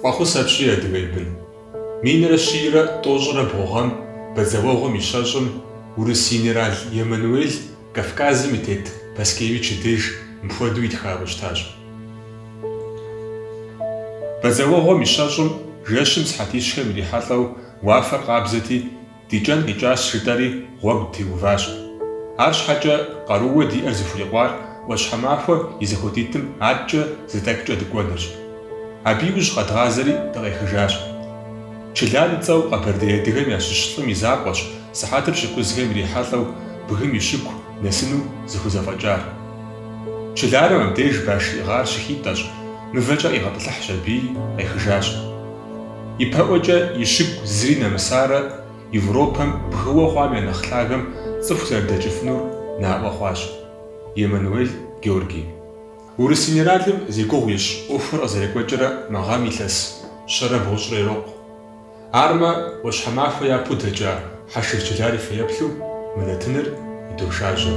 Къуэхъусэпщӏи адыгэ бын. Минрэ щийрэ тӏощӏрэ бгъугъэм бадзэуэгъуэм и щэщӏым урыс генерал Емануел Кавказым и тет Паскевич и деж мыпхуэдэу итхауэ щытащ. Бадзэуэгъуэм и щэщӏым жэщым сыхьэтищхэм ирихьэлӏэу уафэр къабзэти ди кӏэн къикӏащ жытӏэри гъуэгу теуващ. Ар щхьэкӏэ къарууэ диӏэр зыхурикъуар ӏуащхьэмахуэ и зэхуэдитӏым аткӏэ зытӏэкӏкӏэ дыкӏуэнырщ. Абы иужь къэдгъазэри дыкъехыжащ. Чылар и цӏэу Къэбэрдей адыгэм ящыщ лӏым и закъуэщ сыхьэтыр щыкъузхэм ирихьэлӏэу бгым и щыгу нэсыну зыхузэфӏэкӏар. Чыларым абдеж баш игъар щыхитӏэщ, мывэкӏэ къигъэтӏылъыхьщ аби къехыжащ. И пэӏуэкӏэ и щыгу зыри нэмысарэ Европэм бгыуэ хъуам я нэхъ лъагэм цӏыху зэрыдэкӏыфынур наӏуэ хъуащ. Емануел Георгий. Урыс генералым зи гугъу ищӏ ӏуэхур къызэрекӏуэкӏрэ мэгъам илъэс щэрэ бгъущӏрэ ирокъу. Армэ ӏуащхьэмахуэ япэу дэкӏа Хьэшыр Чылар и фэеплъу мынэтыныр идошажьэ.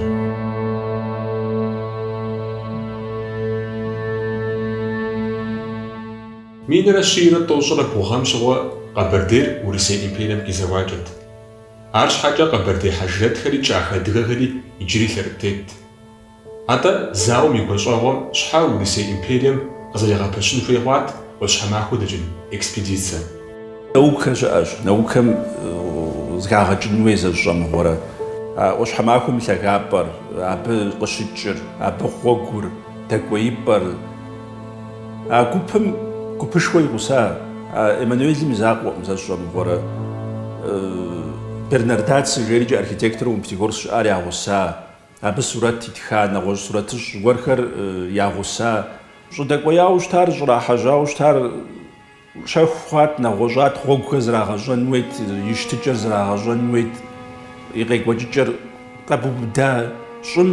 Минрэ щийрэ тӏощӏрэ бгъугъэм щыгъуэ Къэбэрдейр Урысей империем къизэуакӏэт. Ар щхьэкӏэ Къэбэрдей хьэжрэтхэри кӏах адыгэхэри иджыри лъэрытет. АтӀэ зауэм и гуащӏэгъуэм щхьэ Урысей империем къызэригъэпэщын хуей хъуат ӏуащхьэмахуэ дэкӏын экспедицэ? Наукэ щыӏэщ. Наукэм зыхагъэкӏын хуей зэщӏэмыгъуэрэ. Ӏуащхьэмахуэм и лъагапӏэр, абы къыщыкӏыр, абы гъуэгур, дэкӏуеипӏэр. Гупым гупышхуэ икъуса. Эммануелым и закъуэкъым зэщӏэмыгъуэрэ. Бернардаци жери архитектору Пятигорск щыӏар ягъуса. Абы сурэт итха, нэгъуэщӏ сурэтыщӏ гуэрхэр ягъуса. ЩӀыдэкӏуеяуэ щытар, щӀрахьэжьауэ щытар щэху хъуат, нэгъуэщӏат, гъуэгухэр зрагъэщӏэн хуейт, и щытыкӏэр зрагъэщӏэн хуейт, и къекӏуэкӏыкӏэр къэбубыда щӏым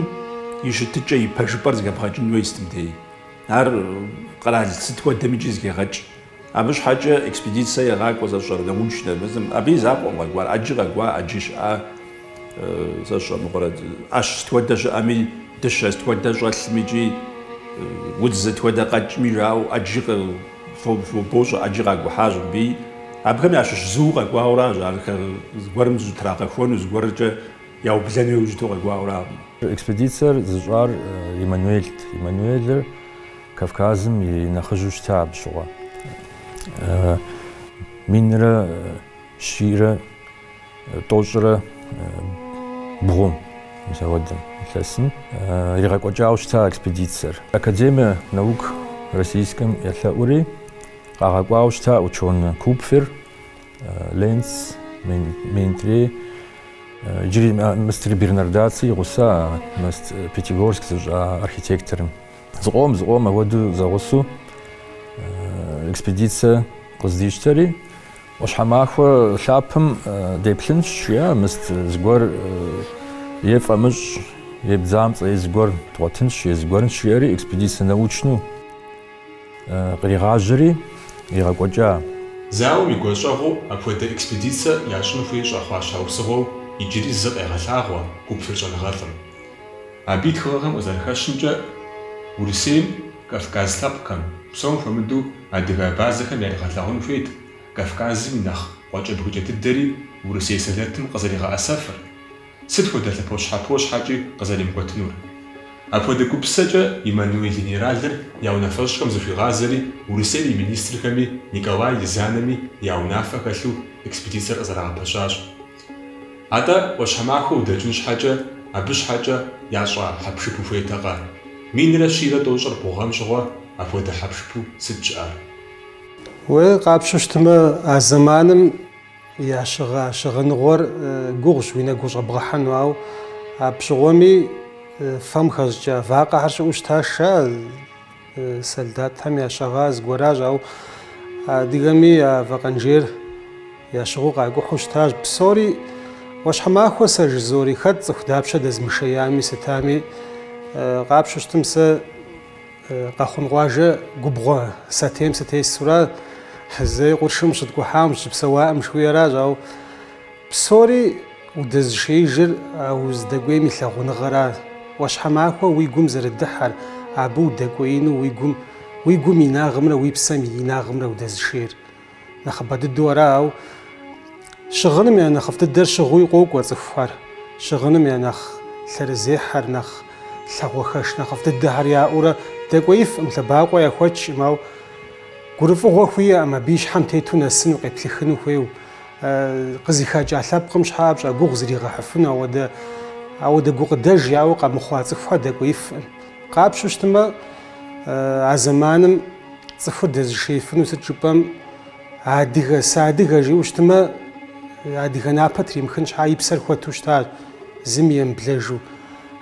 и щытыкӏэ, и пэжыпӏэр зэхэбгъэкӏын хуей стымдей. Ар къэрал сыт хуэдэми зыхегъэкӏ. Абы щхьэкӏэ экспедицэ егъакӏуэ зэщӏэр наунщ нэмызым. Абы и закъуэм къэкӏуар, ӏэджи къэкӏуа, ӏэджи щыӏа зэщӏэмыгъуэрэ. ӏэщ сытхуэдэ щыӏэми, дыщэ сытхуэдэ щӏэлъым икӏи удз зытхуэдэ къэкӏми жаӏэу ӏэджи фобощӏэ, ӏэджи къакӏухьащ абыи. Абыхэм ящыщ зыу къэкӏуауэращ, архэр зыгуэрым трагъэхуэну, зыгуэркӏэ яублэн хуейуэ щыту къэкӏуауэращ. Экспедицэр зыщӏар Емануелт. Емануелыр Кавказым и нэхъыжьу щыта абы щыгъуэ. Минрэ щийрэ тӏощӏрэ бгъум мисауэдым илъэсын иригъэкӏуэкӏауэ щыта экспедицэр. Академие наук российском елъэӏури къагъэкӏуауэ щыта ученый Купфер, Ленц, Ментрей, иджыри мистер Бернардаци игъуса мэст Пятигорск зыщӏа архитекторым. Зыкъом ауэду зэгъусу экспедицэ къыздищтэри ӏуащхьэмахуэ лъапэм деплъынщ жиӏэ, мыст зыгуэр е фӏэмыщӏ, е бдзамцӏэ, е зыгуэр тӏуэтынщ, е зыгуэрынщ жиӏэри экспедицэ научну къригъажьэри игъэкӏуэкӏа. Зауэм и гуащӏэгъуэу апхуэдэ экспедицэ ящӏын хуей щӏэхъуа щхьэусыгъуэу иджыри зы къегъэлъагъуэ Купфер щӏэныгъэлӏым. Абы и тхыгъэхэм къызэрыхэщымкӏэ Урысейм Кавказ лъэпкъхэм псом хуэмыдэу адыгэ базэхэм яригъэлъагъун хуейт Кавказым и нэхъ къуэкӏэ-бгыкӏэ дыдэри Урысей Советым къызэригъэӏэсэфыр. Сыт хуэдэ лъэпощхьэпо щхьэкӏи къызэримыкӏуэтынур? Апхуэдэ гупсэкӏэ Емануел генералыр я унафэщӏхэм зыхуигъазэри Урысейм и министрхэми Николай Лизанэми я унафэ хэлъу экспедицэр къызэрагъэпэщащ. АтӀэ ӏуащхьэмахуэ удэкӏын щхьэкӏэ абы щхьэкӏэ ящӏа хьэпшып ухуейтэкъэ? Минрэ щийрэ тӏощӏр бгъугъэм щыгъуэ апхуэдэ хьэпшыпу сыт щыӏэр? Уэ къапщу щытмэ, а зэманым я щыгъыныгъуэр гугъущ, уи нэгу щӏэбгъэхьэну, ауэ а пщыгъуэми фэм хэщӏкӏа вакъэхьэр щыӏэу щыта солдатхэм ящагъа зыгуэращ, ауэ адыгэми я вакъэнжейр я щыгъыу къакӏухьу щытащ. Псори ӏуащхьэмахуэ сэ жызори хэт цӏыху дапщэ дэзмышеями сытами, къапщу щытым сэ къэхъун къуажэ губгъуэ сатейм сытесура, зэи къуршым щыткӏухьам щыпсэуаӏым жыхуиеращ, ауэ псори удэзышеижыр уздэкӏуейм и лъагъуныгъэра. Ӏуащхьэмахуэ уи гум зэрыдыхьэр, абы удэкӏуеину уи гум уи гум и нагъымрэ уи псэм и нагъымрэ удэзышейр. Нэхъыбэ дыдэу арау щыгъыным я нэхъыфӏ дыдэр щыгъуи къокӏуэ цӏыхухэр. Щыгъыным я нэхъ лъэрызехьэр, нэхъ лъэгъуэхэш нэхъыфӏ дыдэхэр яӏэурэ дэкӏуеифӏым, лъэбакъуэ яхуэчӏым, ауэ гурыфӏыгъуэ хуиӏэм, абы и щхьэм тету нэсыну, къеплъыхыну хуейуэ. Къызыхэкӏа лъэпкъым щхьа пщӏэ гугъу зригъэхьыфыну, ауэдэ гукъыдэж яуэ къэмыхъуа цӏыхухэр дэкӏуеифӏым. Къапщу щытымэ, а зэманым цӏыхур дэзышеифыну сыт жыпӏэм, сыадыгэ жиӏэу щытымэ, адыгэ напэ тримыхын щхьа и псэр хуэту щытащ, зым емыблэжу.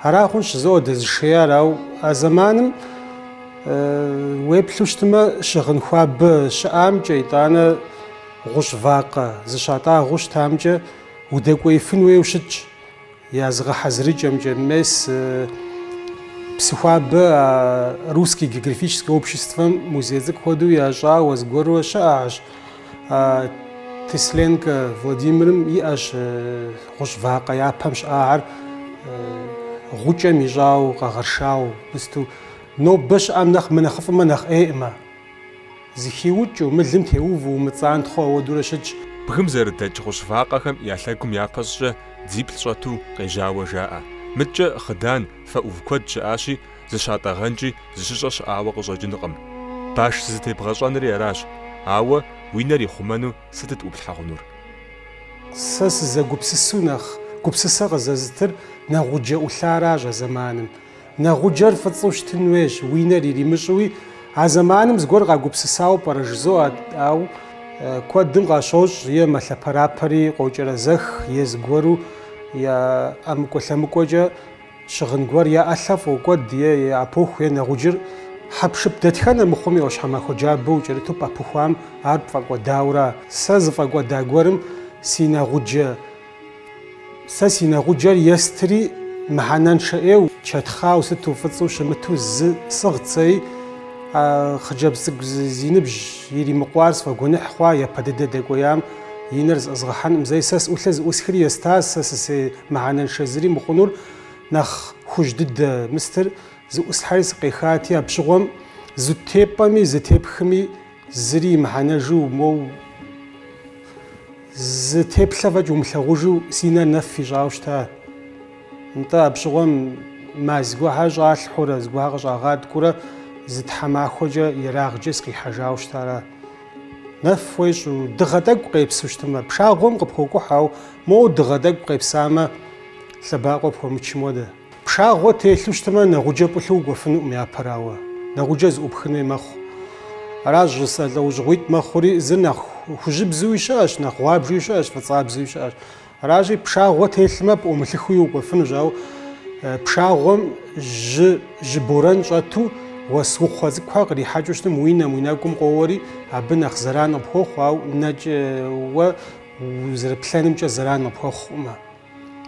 Ара хъунщ зоӏэ дэзышеяр, ауэ а зэманым уеплъу щытымэ, щыгъын хуабэ щыӏамкӏэ, итӏанэ гъущӏ вакъэ зыщатӏагъэу щытамкӏэ удэкӏуеифын хуейуэ щытщ. Я зыгъэхьэзырыкӏэмкӏэ мес псыхуабэ русский географическое обществом музей цӏыкӏу хуэдэу ящӏауэ зыгуэрурэ щыӏащ. Тесленко Владимирым иӏэщ гъущӏ вакъэ япэм щыӏагъэр, гъукӏэм ищӏауэ къэгъэршауэ пысту. Нобэ щыӏэм нэхъ мынэхъыфӏымэ нэхъ ӏейӏымэ. Зыхиукӏыу, мылым теуву, умыцӏантхъуэ ауэдурэ щытщ. Бгым зэрыдэкӏ гъущӏ вакъэхэм я лъэгум япэщӏкӏэ дзиплӏ щӏэту къежьауэ жаӏэ. Мыткӏэ хъыдан, фэӏув куэд щыӏащи, зыщатӏэгъэнкӏи зыщыщӏэ щыӏауэ къыщӏэкӏынукъым. Баш зытебгъэщӏэнри аращ, ауэ уи нэр ихъумэну сытыт ӏуплъхьэ хъунур? Сэ сызэгупсысу нэхъ гупсысэ къызэзытыр нэгъуджэ ӏулъаращ а зэманым. Нэгъуджэр фӏыцӏэу щытын хуейщ, уи нэр иримыщӏуи. А зэманым зыгуэр къагупсысауэ пӏэрэ жызоӏэ, ауэ куэдым къащощӏ е мэлъапэрапэри къокӏэрэзэх, е зыгуэру я ӏэмыкӏуэ-лъэмыкӏуэкӏэ щыгъын гуэр я ӏэлъэ фӏокӏуэд, е япоху, е нэгъуджыр хьэпшып дэтхэнэ мыхъуми ӏуащхьэмахуэ джабэу кӏэрыту пӏэпыхуам ар пфӏэкӏуэдауэра. Сэ зыфӏэкӏуэда гуэрым си нэгъуджэр естри мыхьэнэншэ ӏейуэ, чэтхъауэ, сыту фӏыцӏэу щымыту зы сыгъцӏей, хъыджэбз цӏыкӏу зи ныбжь иримыкъуар сфӏэгуэныхь хъуа, япэ дыдэ дэкӏуеям и нэр зыӏэзгъэхьэнӏым. Зэи сэ сӏулъэ зыӏусхри естащ, сэ сысей мыхьэнэншэ зыри мыхъунур нэхъ хуж дыдэ мыстыр зыӏусхьэри сыкъехати, а пщыгъуэм зытепӏэми зытепхми зыри имыхьэнэжу, моу зытеплъэ фӏэкӏ умылъэгъужу си нэр нэф ищӏауэ щыта. НтӀэ а пщыгъуэм маз гуахьэр щӏалъхьурэ, зыгуахьэр къыщӏагъаткӏуурэ, зы тхьэмахуэкӏэ ерагъкӏэ сыкъихьэжауэ щытарэ. Нэф хуещӏу дыгъэ тӏэкӏу къепсу щытымэ, пшагъуэм къыпхуэкӏухьэу, моуэ дыгъэ тӏэкӏу къепсамэ, лъэбакъуэ пхуэмычым хуэдэ. Пшагъуэ телъу щытымэ, нэгъуджэ пӏулъу угуэфынуӏым япэрауэ, нэгъуджэ зыӏупхын хуей мэхъу. Аращ жысӏэ лӏэужьыгъуитӏ мэхъури, зыр нэхъ хужьыбзуи щыӏэщ, нэхъ гъуабжи щыӏэщ, фӏыцӏабзуи щыӏэщ. Аращи пшагъуэ телъмэ, пӏумылъыхуи угуэфынущ, ауэ пшагъуэм жьы борэн щӏэту уэс ухъуэ цӏыкӏухэр кърихьэкӏыу щытым, уи нэм, уи нэгум къоуэри, абы нэхъ зэран къыпхуэхъу, ауэ нэкӏэ уэ узэрыплъэнымкӏэ зэран къыпхуэхъумэ.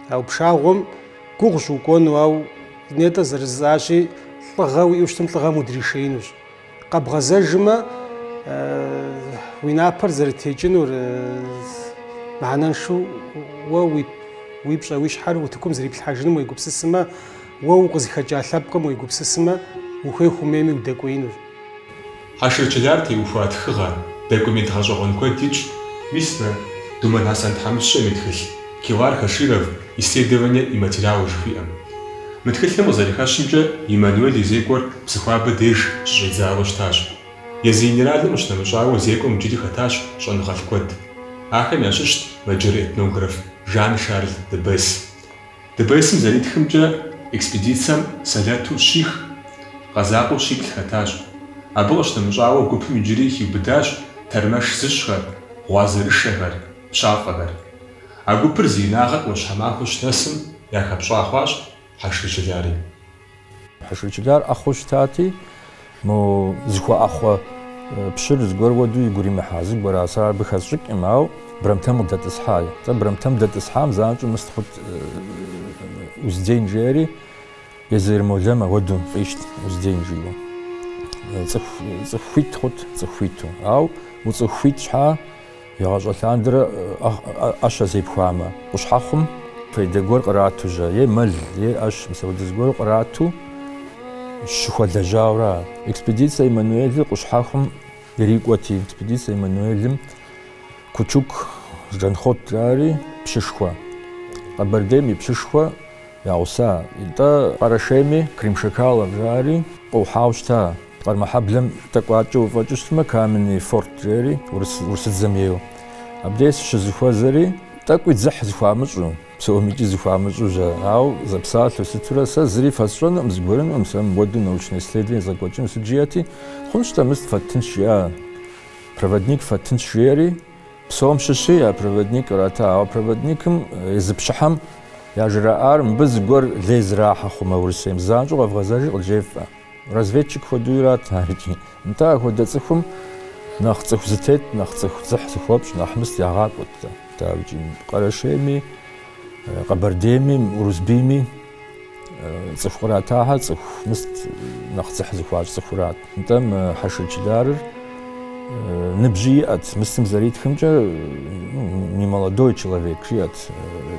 Ауэ пшагъуэм гугъущ укӏуэну, ауэ нетӏэ зэрызащи, лӏыгъэ уиӏэу щытым, лӏыгъэм удришеинущ. Къэбгъэзэжмэ, уи напэр зэрытекӏынур мыхьэнэншэу уэ уи пщӏэ уи щхьэр утыкум зэриплъхьэжыным уегупсысымэ, уэ укъызыхэкӏа лъэпкъым уегупсысымэ, ухуей ухуейми удэкӏуеинущ. Хьэшыр чылар теухуа тхыгъэ, дэкӏуми дгъэщӏэгъуэн куэд итщ, мис мы Думэн Хьэсэн Тхьэмыщэм и тхылъ Килар Хаширов исследование и материалы жыхуиӏэм. Мы тхылъым къызэрыхэщымкӏэ Иммануэль и зекӏуэр псыхуабэ деж щӏидзауэ щытащ. Езы генералым къыщынэмыщӏауэ зекӏуэм иджыри хэтащ щӏэныгъэлӏ куэд. Ахэм ящыщт мэджыр этнограф Жан-Шарль Дебес. Дебесым зэритхымкӏэ экспедицием сэлэту щих, къэзакъуэу щиплӏ хэтащ. Абы къыщынэмыщӏауэ гупым иджыри хиубыдащ тэрмэш зыщхэр, гъуазэрышэхэр, пщафӏэхэр. А гупыр зи инагъэ къыуэщхьэмахуэу щынэсым яхэпщӏа хъуащ Хьэшыр Чылари. Хьэшыр Чылар ӏэхъуэу щытати, мо зыхуэӏэхъуэ пщыр зыгуэр уэду игу иримыхьа зыгуэр ар абы хэсщӏыкӏым, ауэ брамтем къыдэтӏысхьа. Брамтем дэт-ӏысхьам занщӏэу мыстхъут уздейн жери, езы Ермолэм ауэду фӏищт уздейн жиӏэу. Цӏыху хуит хъут, цӏыху хуиту. Ауэ уцӏыху хуит щхьа ягъэщӏэлъандэрэ ӏэщэ зепхуамэ, къущхьэхъум фейдэ гуэр кърату жьэ, е мэл, е ӏэщ, мис апхуэдэ зыгуэру кърату щыхуэлэжьауэ экспедиция Эммануэлыр къущхьэхум ирикӏуэти экспедиция Эммануэлым Кучук Жанхъуэт-ари пщышхуэ, Къэбэрдейм и пщышхуэ яуса. ИтӀэ Къэрэшейми Крим-Шакалым жари къыухьауэ щыта. Къармэхьэблэм тӀэкӀуакӀэ уфӀэкӀыу щытмэ Каменный форт жери Урысыдзэм еу. Абдей щызыхуэзэри тӀэкӀуи дзыхь зыхуамыщӀу, псэуэмикӀи зыхуамыщӀу жа. Ауэ зэпсалъэу сытурэ сэ зыри фэсщӀэнукъым, зыгуэрынукъым, сэ мыуэду научное исследование зэкӀуэкӀыну сыджиӀэти, хъунщ-тӀэ мыст фэтынщ жиӀа. Проводник фэтынщ жери, псом щыщи я проводник кърата, ауэ проводникым езы пщыхьэм я жраӀар мыбы зыгуэр лей зрахьэ хъумэ Урысейм. ЗанщӀэу къэвгъэзэжи къылжефӀэ. Разведчик хуэдэу ират арикӀи. НтӀэ апхуэдэ цӀыхум нэхъ цӀыху зытет, нэхъ цӀыху дзыхь зыхуэпщӀ, нэхъ мыст ягъакӀуэт. Къэрэшейми, Къэбэрдейми, Урысбийми цӀыху къратахьэр цӀыху мыст нэхъ дзыхь зыхуащӀ цӀыхурат. НтӀэ мы Хьэшыр ныбжьи иӀэт, мыстым зэритхэмкӀэ немолодой человек жиӀэт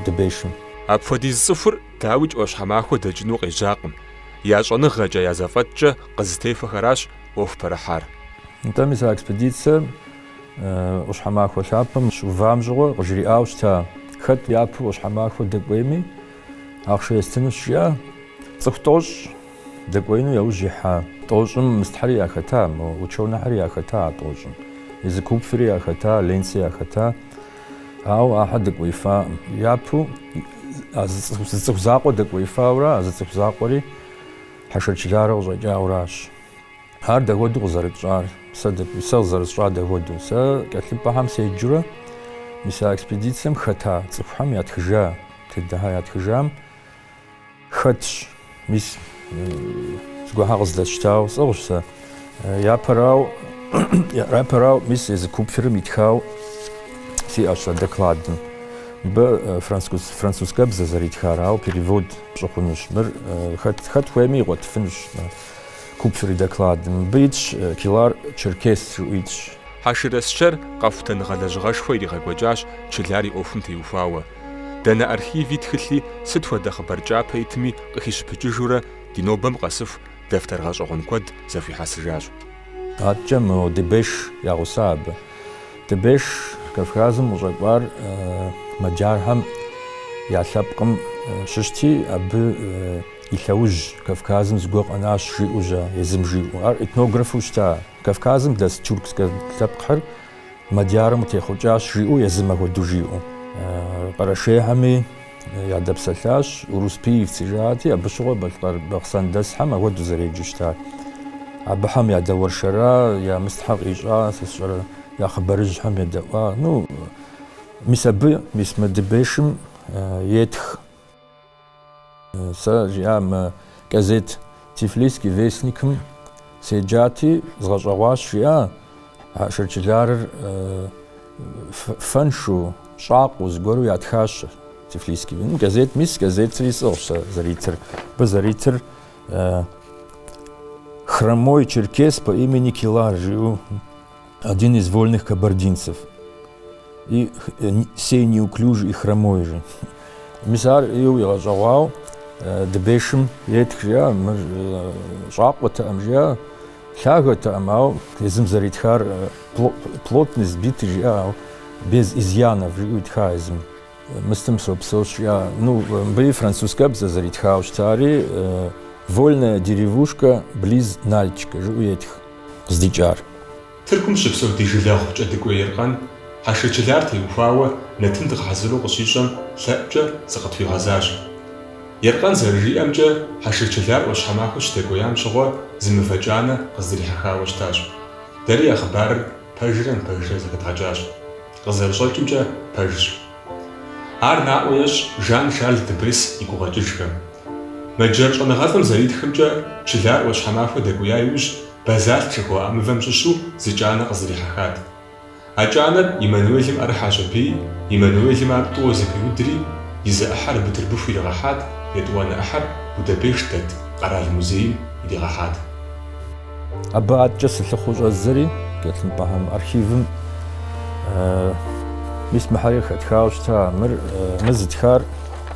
дыбейшым. Апхуэдиз цӀыхур дауи кӀуэщхьэмахуэ дэкӀыну къежьакъым. Я щӀэныгъэкӀэ, я зэфӀэкӀкӀэ къызытефэхэращ Ӏуэху пэрыхьар. НтӀэ мис а экспедиция Ӏущхьэмахуэ лъапэм щыувам щыгъуэ къыжриӀауэ щыта. Хэт япэу Ӏущхьэмахуэ дэкӀуейми ахъшэ естыну щиӀэ, цӀыху тӀощӀ дэкӀуеину яужь ихьа. ТӀощӀым мыстхьэри яхэта, ученыхьэри яхэта а тӀощӀым. Езы Купфери яхэта, Ленци яхэта. Ауэ ахьэр дэкӀуеифаӀым. Япэу зы цӀыху закъуэ дэкӀуеифауэ, а зы цӀыху закъуэри Хьэшыр Чыларэ къыщӀэкӀауращ. Ар дэкӀуэду къызэрытщӀар, сэ къызэрысщӀа дэкӀуэду. Сэ КӀэлъыпӀэхьэм седжурэ мис а экспедицием хэта цӀыхухэм ятхыжа, тедыхьэ ятхыжам хэтщ. Мис згуэхьэ къызлэсщтауэ сӀыгъущ сэ. Япэрауэ мис езы Купферым итхауэ сиӀэщ сэ докладым. Мыбы французскэбзэ зэритхар, ауэ перевод пщӀыхъунущ. Мыр хэт хуейми игъуэтыфынущ Купфери докладым. Мыбы итщ Килар Черкес жыӀуитщ. Хьэшырэсчэр къэхутэныгъэ лэжьыгъэшхуэ иригъэкӀуэкӀащ Чылар и Ӏуэхум теухуауэ. Дэнэ архиви тхылъи, сыт хуэдэ хъыбар кӀапэ итми къыхищыпыкӀыжурэ ди нобэм къэсыфу дэфтэр гъэщӀэгъуэн куэд зэхуихьэсыжащ. АткӀэ Дебеш ягъуса абы. Дебеш Кавказым къыщӀэкӀуар Маджархэм я лъэпкъым щыщти, абы и лъэужь Кавказым зыгуэр къэнащ жиӀэу жьэ, езым жиӀэу. Ар этнографыу щыта. Кавказым дэс тюркскэ лъэпкъхэр Мадьярым утехъукӀащ жиӀэу, езым апхуэдэу жиӀэу. Къэрэшейхьэми ядэпсэлъащ, Уруспиевци жаӀати, абы щыгъуэ Бахъсандэсхьэм апхуэдэу зэреджэу щытат. Абыхэм ядэуэршэра, я мыстхьэ къищӀа, сэ сщӀэрэ, я хъыбарыжьхэм едэӀуа. Мис абы, мис мы Дебешым етх. Сэ жиӀа мы газет Тифлисский вестникым седжати, згъэщӀэгъуащ жиӀа, Хьэшыр Чыларыр фэншу, щӀакъуэу зыгуэру ятхащ Тифлисский. Газет мис газетри сӀыгъущ сэ зэритыр. Абы зэритыр хромой черкес по имени Килар жиӀэу, один из вольных кабардинцев. И сей неуклюжий и хромой же. Мисар иу игъэщӀэгъуауэ Дебешым етх жиӀа, щӀакъуэтэкъым жиӀа, лъагэтэкъым, ауэ езым зэритхар плотно избиты жиӀа, без изъянов жиӀэу итха езым. Мыстым сопсэу жиӀа, мыбы французскэбзэ зэритхауэ щытари, вольная деревушка близ Нальчика жиӀэу етх къыздикӀар. Тыркум щыпсэу ди жылэгъу кӀэдыкӀуей Еркъан Хьэшыр Чылар теухуауэ нэтым дыкъыхьэзыру къыщищӀэм лъэӀукӀэ зыкъытхуигъэзащ. Еркъан зэрыжиӀэмкӀэ Хьэшыр Чылар Ӏуащхьэмахуэ щыдэкӀуеям щыгъуэ зымыфэкӀанэ къыздрихьэхауэ щытащ. Дэри я хъыбарыр пэжрэ зэхэдгъэкӀащ. КъызэрыщӀэкӀымкӀэ пэжщ. Ар наӀуэ ещӀ Жан-Шарль Дебрис и гугъэкӀыжхэм. Мэджэр щӀэныгъэлӀым зэритхэмкӀэ Чылар Ӏуащхьэмахуэ дэкӀуя иужь базалъ жыхуаӀэ мывэм щыщу зы кӀанэ къыздрихьэхат. А кӀанэр Эммануэлым Ӏэрыхьащ абыи, Эммануэлым ар тӀууэ зэпиудри, и зы Ӏыхьэр абы тырбыху иригъэхьат, етӀуанэ Ӏыхьэр Будапешт дэт Къэрал музейм иригъэхьат. Абы аткӀэ сылъыхъуэу щӀэзэри КӀэлъыпӀэхьэм архивым мис мыхьэри хэтхауэ щыта. Мыр зытхар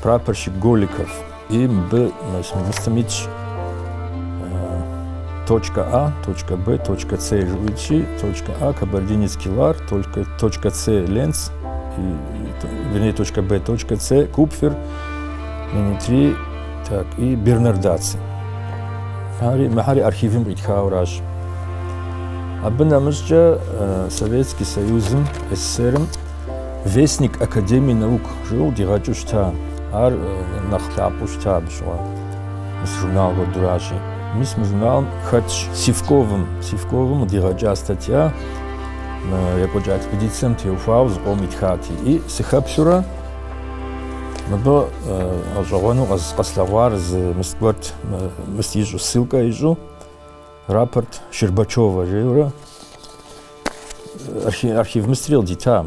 прапорщик Голиков. И мыбы мыстым итщ .A, .B, .C Жуичи, .A Кабардинецкий Лар, .C Ленц, вернее .B, .C Купфер, Мини-3, так, и Бернардаци. Махари архивим Ритхаураж. Абынамызча Советский Союзом, СССР, Вестник Академии наук жил дигачушта, ар нахлапушта бшва. Журнал Годуражи. Мы с журналом Хач Сивковым дигача статья, якоджа экспедициям Теуфауз Омитхати. И Сихапшура, мы ажавану Каславар з Мистгвард Мистижу ссылка ижу, рапорт Щербачева жевра. Архив Мистрел Дита,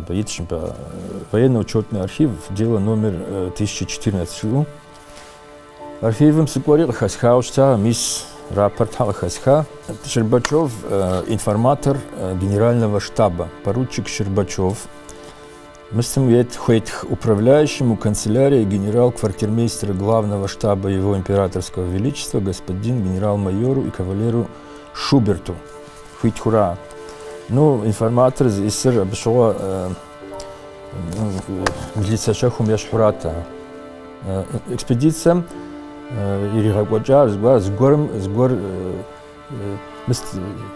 военно-учетный архив, дело номер 1014. Архивом Сиквари Хасхаушта, мисс рапорт Хасха. Щербачев, информатор генерального штаба, поручик Щербачев. Мистер управляющему канцелярии генерал-квартирмейстера главного штаба его императорского величества господин генерал-майору и кавалеру Шуберту. Хуитхура. Ну, информатор из СССР обошел Глицашахум Яшхурата. Экспедиция Иригагваджа с гор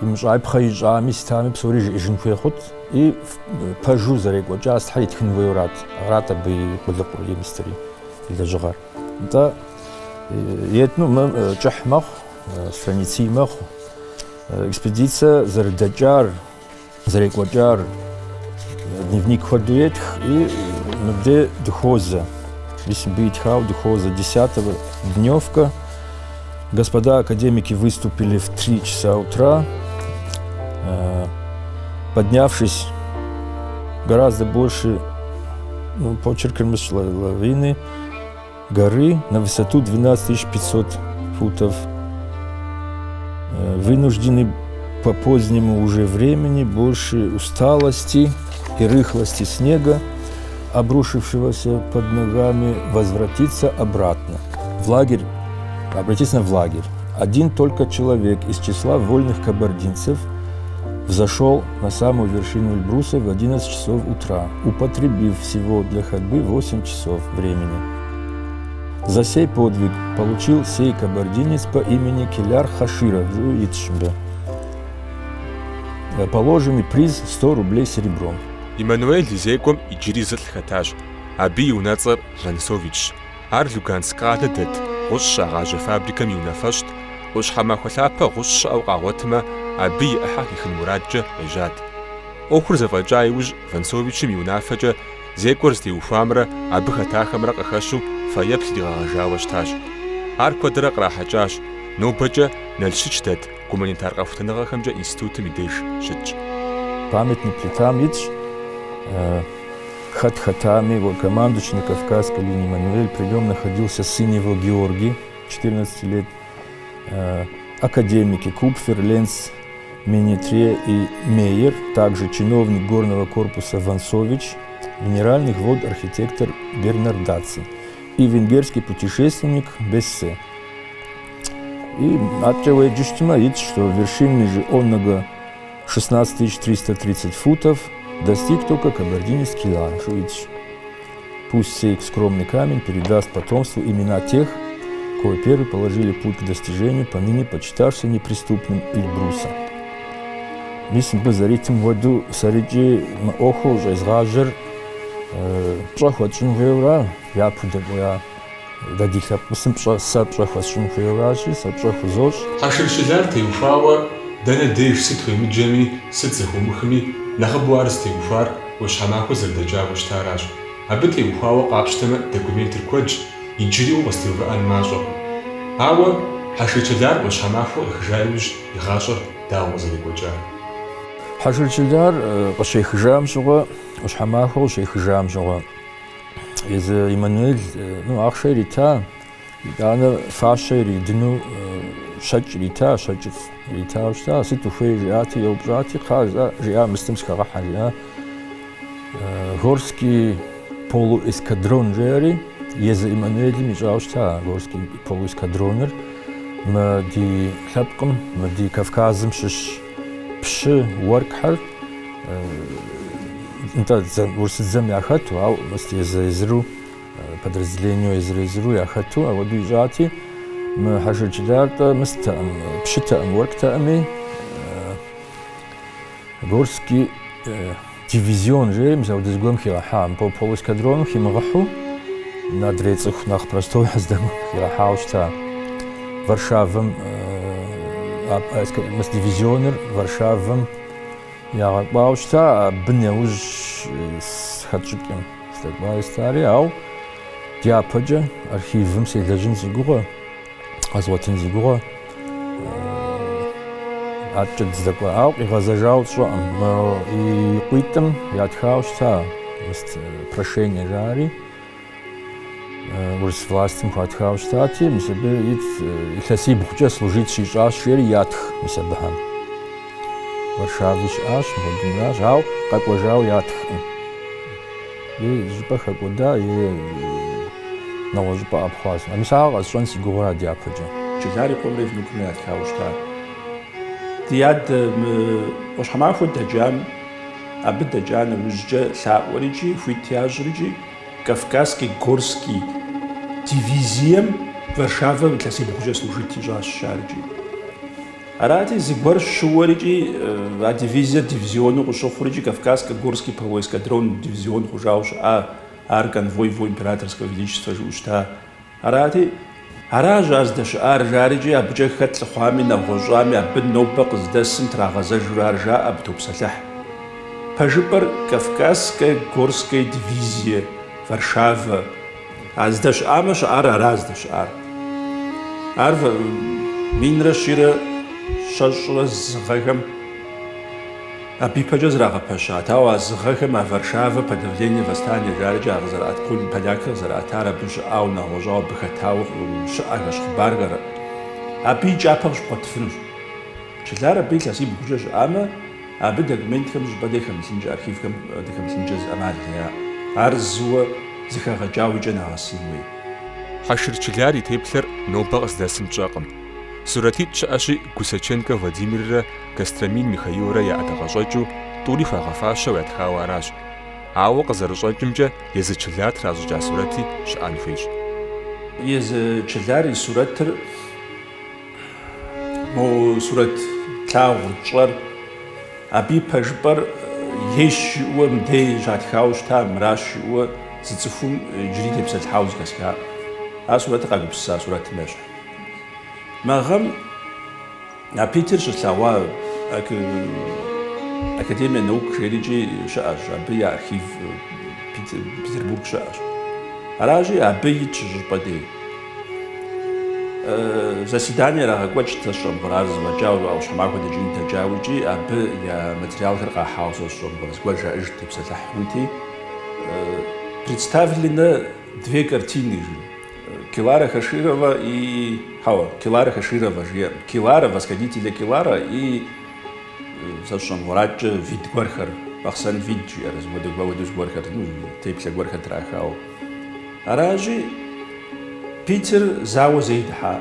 Мишайбхайжа мистами псори жинхуехот и пажу зарегваджа астхайт хинвейрат рата би куллакур емистери или жагар. Да, етну мы чахмах страницы мах экспедиция Зардаджар Зарекваджар, дневник ходуетх и где духоза. Если быть хау духоза 10-го дневка. Господа академики выступили в 3 часа утра, поднявшись гораздо больше, почерком лавины, горы на высоту 12 500 футов. Вынуждены по позднему уже времени, больше усталости и рыхлости снега, обрушившегося под ногами, возвратиться обратно в лагерь, обратиться в лагерь. Один только человек из числа вольных кабардинцев взошел на самую вершину Эльбруса в 11 часов утра, употребив всего для ходьбы 8 часов времени. За сей подвиг получил сей кабардинец по имени Келяр Хаширов Жуитшбе положенный приз 100 рублей серебром. Иммануэль Лизеком и Джиризл Хатаж, Аби Унацар Рансович, Ар Люганската Дет, Руша Ража фабрикам Юнафашт, Ушхамахвалапа Руша Аугаватма, Аби Ахахихан Мураджа Эжат. Охур Заваджайуж Рансовичем Юнафаджа, Зекорс Диуфамра, Аби Хатахамра Кахашу, Фаяб Сидиражаваштаж. Ар Квадрак Рахаджаш, Нобаджа, Нальшичтет, гуманитар автоногахамджа института Медеш Шич. Памятник плитам Хат-Хатами, командующий на Кавказской линии Мануэль, при нем находился сын его Георгий, 14 лет, академики Купфер, Ленц, Мини-3 и Мейер, также чиновник горного корпуса Вансович, генеральных вод архитектор Бернардаци и венгерский путешественник Бессе. И отчего Джуштима, что вершины же онного 16 330 футов достиг только кабардинецкий Лар. Пусть сей скромный камень передаст потомству имена тех, кое первые положили путь к достижению, поныне почитавшись неприступным Эльбруса. Мисим бы за этим воду сариджи оху уже изгажер прохвачен вевра, я пудебоя дадихляб мисим сапшахвачен вевражи, сапшахвузош. Хаширшиляр Теуфава дана дейш ситхуимиджами ситзахумухми нахабуарс Теуфар ушхамаху Зардаджаваш тараж. Абы Теуфава қапштама документер кодж иджириу гъыстеувыӏэн мащӏэ. Ауэ Хьэшырчылар ушхэмахуэ къыхыжаиужь игъащӏэр дауэ къызэрекӏуэкӏа? Хьэшырчылар къыщехыжам щыгъуэ, ущхьэмахуэ къыщехыжам щыгъуэ, езы Иммануэль ахъшэ ирита, итӏанэ фащэ иридыну щэкӏ ирита, щэкӏыфӏ иритауэ щыта, сыт ухуей жиӏати, еупщӏати, кхъа жиӏа мыстым схэгъэхьэ жиӏа. Горский полуэскадрон жери, езы Иммануэльым ищӏауэ щыта горский полуэскадроныр, ди лъэпкъым, ди Кавказым щыщ пщы уэркъхэр Урысыбзэм яхэту, ау езыру подразделению езыру яхэту, ауэду ищӏати, мы Хьэжыр Чылартӏэ мыстэӏым, пщытэӏым, уэркътэӏыми, Горский дивизион жери, мисауэ зыгуэрым хигъэхьа, мыпэупэу эскадроным химыгъыхьу, надрей цӏыху нэхъ простой здэкӏуэм хигъэхьауэ щыта. Варшавэм, мыс дивизионыр Варшавэм ягъэкӏуауэ щыта, абы неужь хэт щӏыпӏэм здэкӏуауэ стари, ауэ дяпэкӏэ архивым селэжьын зи гугъэ, къэзгъуэтын зи гугъэ, атчӏэ здэкӏуа, ауэ къигъэзэжауэ сщӏэӏым. И къуитӏым ятхауэ щыта, прошение жари, урыс властым хуатхауэ щытати, мис абы илъэсибгъукӏэ служит щищӏащ жери ятх мис абыхьэм. Варшаве щыӏащ, мыхуэдынращ, ауэ къэкӏуэжауэ ятхкъым. И щӏыпӏэ хэкӏуэда, и нэгъуэ щӏыпӏэ ӏэпхъуащ. Мис ауэ къэсщӏэн си гугъэра дяпэкӏэ. Чылари къомрэ внукым ятхауэ щыта. Ди адэ ӏуащхьэмахуэ дэджам, абы дэджа нэужькӏэ лъаӏуэр икӏи хуит ящӏыр икӏи Кавказский Горский дивизием Варшавэм илъэсибгъукӏэ служит ищӏащ ар икӏи. Арати зыгуэр щыуэр икӏи а дивизиону къыщыхъур икӏи Кавказский Горский эскадрон дивизион хъужауэ щыӏа, ар конвой его императорского величества жыӏэу щыта. Арати аращ ар здэщыӏар жари икӏи абыкӏэ хэт лъыхъуами нэгъуэщӏами абы нобэ къыздэсым трагъэзэжу ар жаӏэ бытопсэлъыхь. Пэжыпӏэр Кавказская Горская дивизия Варшава. А здэщыӏамэ щыӏар ара здэщыӏар. Ар минрэ щирэ щэщӏрэ зыгъэхэм абы ипэкӏэ зрагъэпэщат, ауэ а зыгъэхэм а Варшава подавление восстания жарикӏэ а къызэрыӏэт полякхэр къызэрыӏэтар абы щыӏауэ нэгъуэщӏауэ абы хэтауэ щыӏэхэщ хъыбархэр. Абы и кӏапэ къыщпхъуэтыфынущ. Чылар абы илъэсибгъукӏэ щыӏамэ, абы документхэм щӏыпӏэ дехэмылъынкӏэ, архивхэм дехэмылъынкӏэ зыӏэмал яӏэ. Ар зыуэ зыхэгъэкӏауэ икӏэ нэгъэсын хуей. Хьэшыр Чылар и теплъэр нобэ къыздэсым тщӏэкъым. СуратитӀ щыӏэщи, Гусаченко Владимиррэ Костромин Михаилрэ яӏэдэгъэщӏэкӏыу тӏури хуагъэфащэу ятхауэ аращ. Ауэ къызэрыщӏэкӏымкӏэ езы Чылар тращӏыкӏа сурэти щыӏэн хуейщ. Езы Чылар и сурэтыр мо сурэт плъагъур тщӏэр абы и пэжыпӏэр ейщ жиӏэуэ мыдей щатхауэ щыта, мыращ жиӏэуэ зы цӏыхум иджыри тепсэлъхьауэ зыхэсха. А сурэтыр къагупсыса сурэтым ещхь. Мэгъэм а Питер щылъэгъуа Академия наук жерикӏи щыӏэщ, абы и архив Петербург щыӏэщ. Аращи абы итщ щӏыпӏэ дей. Заседание рагъэкӏуэкӏ зэщӏэмгъэр, ар зэфӏэкӏауэ ӏуащхьэмахуэ дэджыни дэджауэ икӏи абы я материалхэр къахьауэ зэщӏэмгъэр, зыгуэр жаӏэж тепсэлъыхьынти. Представлены две картины. Келара Хаширова и Келара Хаширова же, Келара, восходителя Келара и зэщӏэмгъэракӏэ вид гуэрхэр, бахъсэн вид жиӏэр, зыгуэдэс гуэрхэр, теплъэ гуэрхэр трахауэ. Аращи Питер зауэ зейдыхьа.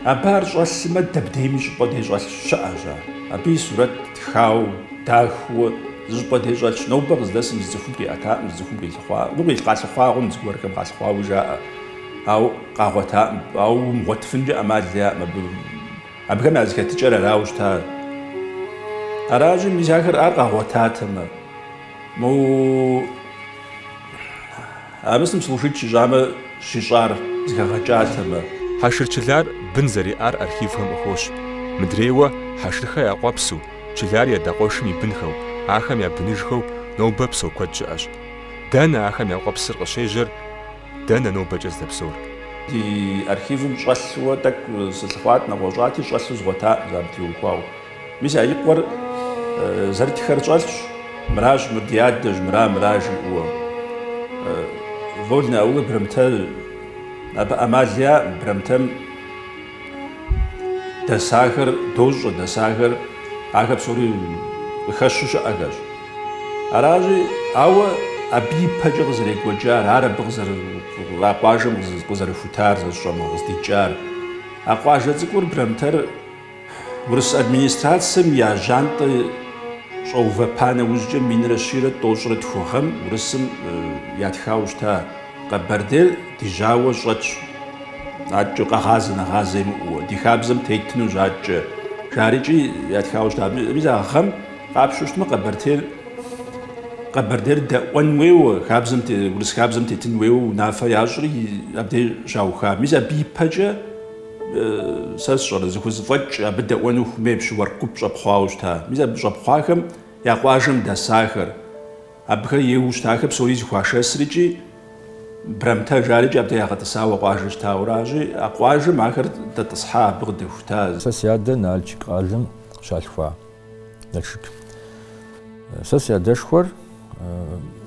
Абы ар щӏэлъымэ дэбдейми щӏыпӏэ дей щӏэлъ щыӏэщ ар. Абы и сурэт тхауэ, дахуэ, зыщӏыпӏэ дей щӏэлъщ. Нобэ къыздэсым зы цӏыхум къиӏэтаӏым, зы цӏыхум къалъыхъуагъым зыгуэрхэм къалъыхъуауи жаӏэ. Ауэ къагъуэтаӏым, ауэ умыгъуэтыфынкӏэ ӏэмал яӏэм абыхэм я зыхэтыкӏэр арауэ щыта. Аращи мис ахэр ар къагъуэтатэмэ, абысым служит щыщӏамэ щищӏар зыхэгъэкӏатэмэ. Хьэшыр Чылар бын зэриӏар архивхэм къыхуощ. Мыдрейуэ хьэшырхэр якъуэпсу, Чылар едакъуэшым и бынхэу, ахэм я быныжхэу нобэ псо куэд щыӏэщ. Дэнэ ахэм я къуэпсыр къыщежьэр, дэнэ нобэкӏэ здэпсэур. Ди архивым щӏэлъууэ тӏэкӏу сылъыхъуат, нэгъуэщӏати щӏэлъу згъуэтаӏым забытеухуауэ. Мис а икъуэр зэрытхэр щӏэлъщ, мыращ мыр ди адэщ, мыра жиӏэуэ. Вольно ауэ Брамтэ абы ӏэмал яӏым, Брамтэм дэсахэр дощӏэ, дэсахэр ахэр псори къыхэщу щыӏэхэщ. Аращи ауэ абы ипэкӏэ къызэрекӏуэкӏар, ар абы къуажэм къызэрыхутар, зэщӏэмэ къыздикӏар. Акъуажэ цӏыкӏур Брамтэр Урыс администрацием я жантэ щӏэувэпа нэужькӏэ минрэ щийрэ тӏощӏрэ тхугъэм Урысым ятхауэ щыта Къэбэрдейр дижьауэ щӏэтщ. Атӏкӏэ къэгъазэ нэгъазэ имыӏууэ, ди хабзэм тетыну жьакӏэ. Жарикӏи ятхауэ щыта. Абы гъэм къапщу щытмэ Къэбэрдейр дэӏуэн хуейуэ, урыс хабзэм тетын хуейуэ унафэ ящӏри абдей щауха. Мис абы ипэкӏэ сэ сщӏэрэ зыхузэфӏэкӏ абы дэӏуэну хуейм щыуэркъ гуп щӏэпхъуауэ щыта. Мис абы щӏэпхъуахэм я къуажэм дэсахэр, абыхэр еуэу щытахэр псори зыхуашэсрикӏи Брамтэ жарикӏи абдей ягъэтӏысауэ къуажэ щытауэращи, а къуажэм ахэр дэтӏысхьа, абы къыдэхута. Сэ си адэ Налчик къалэм щалъхуа Налшык. Сэ си адэшхуэр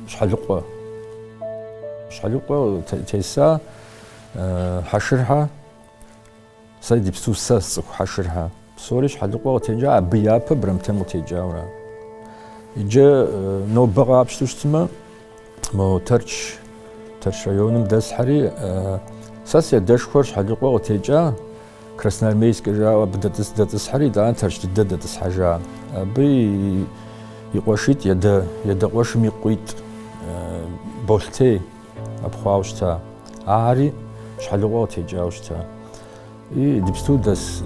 щхьэлыкъуэ теса хьэшырхьэ. Сэ ди псу сэ цӏыху хьэшырхьэ. Псори щхьэлыкъуэ къытеджа, абы япэ Брамтэм къытеджауэрэ. Иджы нобэ къапщту щытмэ, мо Тэрч районым дэсхьэри, сэ си адэшхуэр щхьэлыкъуэ къытеджа, Красноармейск жауэ абы дэтӏысхьэри, итӏанэ Тэрч дыдэ дэтӏысхьэжа. Абы и къуэшитӏ едэкъуэшым и къуитӏ Болтей апхъуауэ щыта. Ари щхьэлыкъуэ къытеджауэ щыта. И дипсту дэс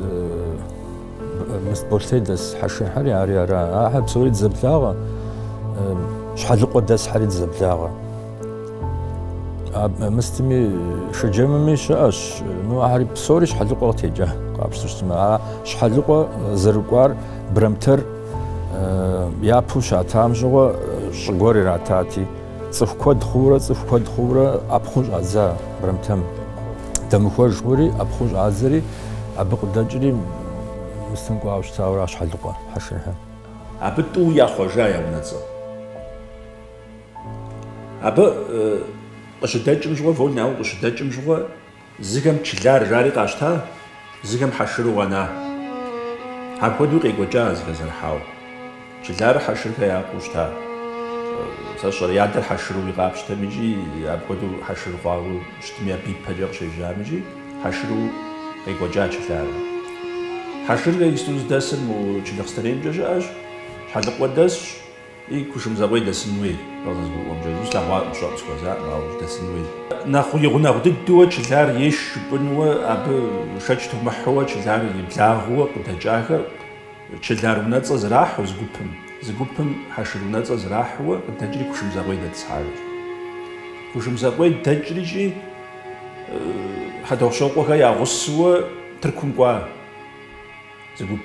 Болтей дэс хьэшырхьэри ари ара. Ахьэр псори дызэблагъэ, щхьэлыкъуэ дэсхьэри дызэблагъэ. Мыстми шэджэмыми щыӏэщ. Ахьэри псори щхьэлыкъуэ къытеджа къапщту щытмэ. Щхьэлыкъуэ зэрыкӏуар Брамтэр япэу щатам щыгъуэ щӏыгуэр иратати. Цӏыху куэд хъуурэ ӏэпхъун щӏадза Брамтэм. Дэмыхуэж хъури, ӏэпхъун щӏадзэри, абы къыдэкӏри мыстым кӏуауэ щытауэ щхьэлыкъуэ хьэшырхьэ. Абы тӏу яхъуэжа я унэцӏэ. Абы къыщыдэкӏым щыгъуэ, волнауэ къыщыдэкӏым щыгъуэ, зыхэм чылар жари къащта, зыхэм хьэшыру къэна. Апхуэдэу къекӏуэкӏа зыхэзэрыхьауэ. Чыларыр хьэшырхэ япэу щыта. Сэ сщӏэрэ ядэр хьэшыру къапщтэм икӏи, апхуэдэу хьэшыр хъуауэ щытми, абы ипэкӏэ къыщежьам икӏи, хьэшыру къекӏуэкӏа чыларыр. Хьэшыркӏэ исту зыдэсыр мо Чылэхъстэнеймкӏэ щыӏэщ, щхьэлыкъуэ дэсщ, и Кушымзакъуей дэсын хуей. Къызэзгуӏуэмкӏэ слъэгъуакъым щӏэӏу схуэзакъым, ауэ дэсын хуей. Нэхъ гъунэгъу дыдэуэ чылар еш жыпӏынуэ, абы шэч тумыхьууэ чылар иблагъуэ къыдэкӏахэр, чылар унэцӏэ зрахьу зыгупым хьэшыр унэцӏэ зрахьуэ къыдэкӏри Кушымзакъуей дэтӏысхьащ. Кушымзакъуей дэкӏричӏи хьэдэгъущокъуэхэр ягъусэуэ Тыркум кӏуа зыгуп.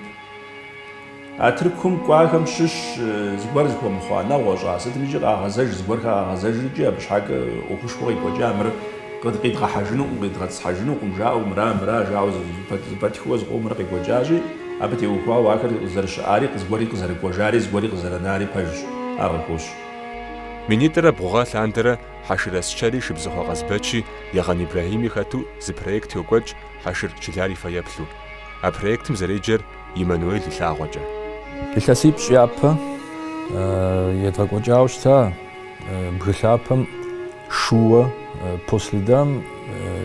А Тыркум кӏуахэм щыщ зыгуэр зыхуэмыхъуа нэгъуэ щӏа. Сытым икӏи къагъэзэж, зыгуэрхэр къагъэзэжрикӏи, абы щхьэкӏэ ӏуэхушхуэ къекӏуэкӏа, мыр къидгъэхьэжынукъым, къидгъэцхьэжынукъым жаӏэу, мыра жаӏэу зыпэтхуэ зыкъомрэ къекӏуэкӏащи, абы теухуауэ ахэр зэрыщыӏари, зыгуэри къызэрыкӏуэжари, зыгуэри къызэрэнари пэжщ. Ар къыхуощ. Минитӏрэ Бгъугъэ лъандэрэ Хьэшырэсчэри Шыбзыгъуэ Къазбэчи Егъэн Ибрахьими хэту зы проект йокӏуэкӏ Хьэшыр чылар и фэеплъу. А проектым зэреджэр Иммануил Илъагъуэкӏэ. Илъэсипщӏ япэ едгъэкӏуэкӏауэ щыта бгы лъапэм шууэ Послидам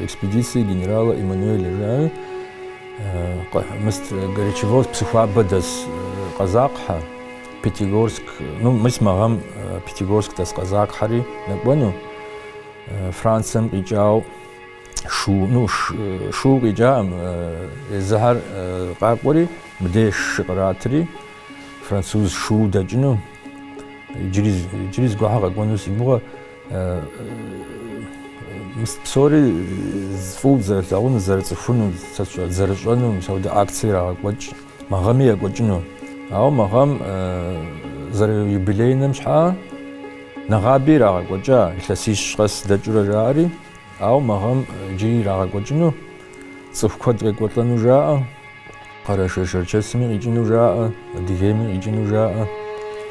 экспедиции генерала Иммануил Илъагъуэ Мыст Горячевод псыхуабэ дэс Къэзакъхьэ, Пятигорск, мис мыгъэм Пятигорск дэс Къэзакъхьэри нэкӏуэну Францием къикӏауэ шу къикӏаӏым, езыхьэр къакӏуэри мыбдеж шы къратри француз шу дэкӏыну, иджыри згуэхьэ къэкӏуэну си мыгъуэ псори фӏыуэ зэрылъэгъуну, зэрыцӏыхуну, зэрыщӏэну, мисауэ акции ирагъэкӏуэкӏ, мыгъэми екӏуэкӏыну. Ауэ мыгъэм зэрыюбилейным щхьа нэгъаби ирагъэкӏуэкӏа, илъэсищ къэс дэкӏыурэ жаӏэри, ауэ мыгъэм иджыри ирагъэкӏуэкӏыну, цӏыху куэд къекӏуэлӏэну жаӏэ, Къэрэшэ-Черчесми къикӏыну жаӏэ, Адыгейми къикӏыну жаӏэ,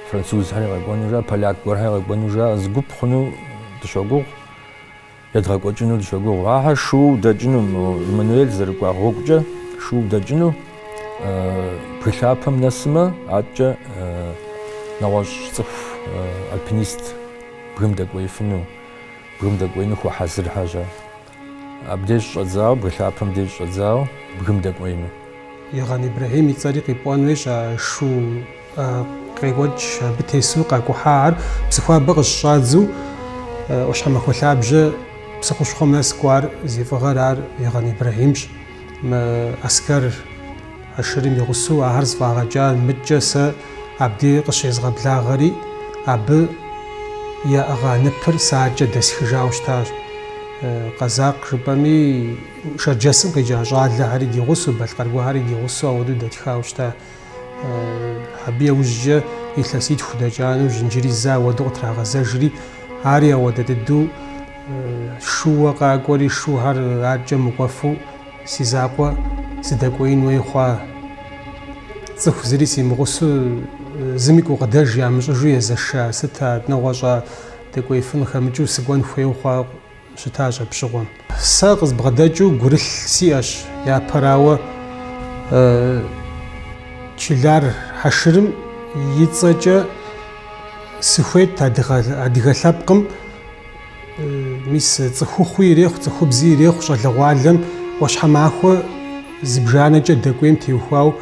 французхэри къэкӏуэну жаӏэ, поляк гуэрхьэри къэкӏуэну жаӏэ, зыгуп хъуну дыщогугъ, едгъэкӏуэкӏыну дыщогугъ. Ахьэр шууэ дэкӏыну, Иммануил зэрыкӏуа гъуэгукӏэ шууэ дэкӏыну, бгы лъапэм нэсымэ, аткӏэ нэгъуэщӏ цӏыху альпинист бгым дэкӏуеифыну, бгым дэкӏуеину хуэхьэзырхьэ жа. абдеж щӏэдзауэ, бгы лъапэм деж щӏэдзауэ, бгым дэкӏуеину. Егъан Ибрахим и цӏэри къипӏуэн хуейщ шу къекӏуэкӏ абы тесу къакӏухьар псыхуабэ къыщыщӏадзу ӏуащхьэмахуэ лъабжьэ псыхъущхъуэм нэс кӏуар зи фӏыгъэр ар Егъан Ибрахимщ. Аскэр Хьэшырым и гъусэу ахэр зыфӏагъэкӏа мыткӏэ сэ абди къыщезгъэблагъэри абы яӏыгъа ныпыр саджэ дэсхыжауэ щытащ. Къэзакъ жыпӏэми шэрджэсым къеджа щӏалэхьэри ди гъусэу, балъкъэргухэри ди гъусэу ауэдэу дэтхауэ щыта. Абы яужькӏэ илъэситху дэкӏанэу жьынджыри зэ ауэдэу къытрагъэзэжри ари ауэдэ дыдэу шууэ къакӏуэри шухэр аджэ мыкӏуэфу си закъуэ зыдэкӏуеин хуей хъуа. Цӏыху зыри симыгъусэу зыми гукъыдэж ямыщӏыжу езэша сыт а нэгъуэщӏа дэкӏуеифын хэмыкӏыу сыкӏуэн хуейуэ хъуа щытащ абы. Сэ къызбгъэдэкӏыу гурылъ сиӏэщ япэрауэ Чылар Хьэшырым и цӏэкӏэ сыхуейт адыгэ лъэпкъым мис цӏыхухъуи ирехъу, цӏыхубзи ирехъу щӏалэгъуалэм ӏуащхьэмахуэ зыбжанэкӏэ дэкӏуейм теухуау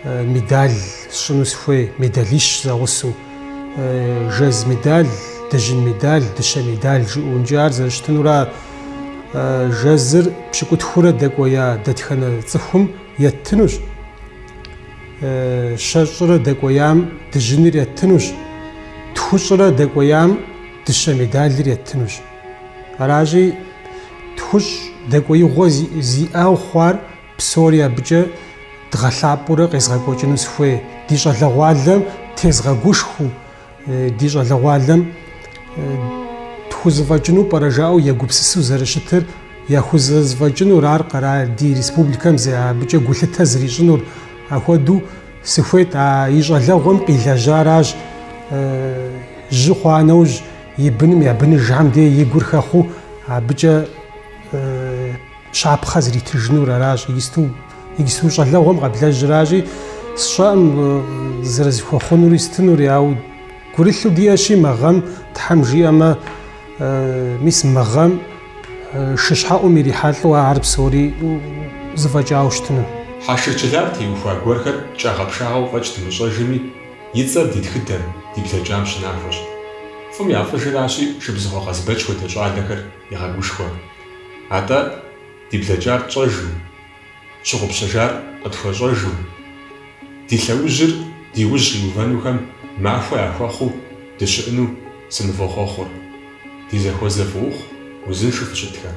медаль сщӏыну сыхуей, медалищ зэгъусэу. Жэз медаль, дыжьын медаль, дыщэ медаль жыӏуэнкӏэ ар зэрыщытынура жэзыр пщыкӏутхурэ дэкӏуея дэтхэнэ цӏыхум еттынущ. Щэщӏрэ дэкӏуеям дыжьыныр еттынущ. Тхущӏрэ дэкӏуеям дыщэ медалыр еттынущ. Аращи тхущӏ дэкӏуеигъуэ зиӏэу хъуар псори абыкӏэ дгъэлъапӏэурэ къезгъэкӏуэкӏыну сыхуей. Ди щӏалэгъуалэм тезгъэгушхуэу, ди щӏалэгъуалэм тхузэфӏэкӏыну пӏэрэ жаӏэу егупсысу зэрыщытыр яхузэзэфӏэкӏынур ар къэрал ди республикэм зы абыкӏэ гулъытэ зрищӏынур. Ахуэдэу сыхуейт и щӏалэгъуэм къилэжьаращ жьы хъуа нэужь и быным я быныжам де и гур хэхъуу абыкӏэ щапхъэ зритыжынур аращ. Игисту щӏалэгъуэм къэблэжьращи сщӏэӏым зэрызыхуэхъунури стынури, ауэ гурылъу диӏэщи мы гъэм Тхьэм жиӏэмэ мис мы гъэм шыщхьэӏум ирихьэлӏэу ар псори зыфӏэкӏауэ щытыну. Хьэшыр Чылар теухуа гуэрхэр кӏагъэпшагъэу фӏэкӏ дымыщӏэжми, и цӏэр ди тхыдэм, ди блэкӏам щынахуэщ. Фӏым яфӏыжыращи, Шыбзыгъуэ Къазбэч хуэдэ щӏалэхэр егъэгушхуэ. Атӏэ ди блэкӏар тщӏэжу, щыгъупщэжар къытхуэщӏэжу, ди лъэужьыр ди ужь къиувэнухэм махуэ яхуэхъуу дыщыӏэну сымыфӏохъуэхъур. Ди зэхуэзэ фӏыухъу, узыншэу фыщытхэ.